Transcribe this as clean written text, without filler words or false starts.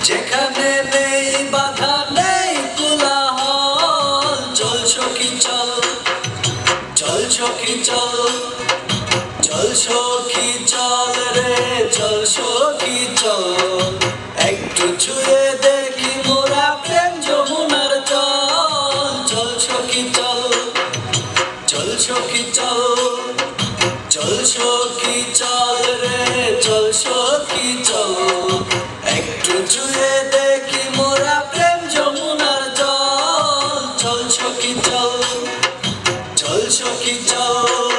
যেখানে নেই বাধা নেই কোলাহল, চল সখী চল, চল সখী চল, চল সখী চল রে, চল সখী চল। একটু ছুঁয়ে দেখি মোরা প্রেম যমুনার জল, চল সখী চল, চল সখী চল, চল সখী চল রে, চল সখী চল। একটু ছুঁয়ে দেখি মোরা প্রেম যমুনার জল, চল সখী চল, চল সখী চল।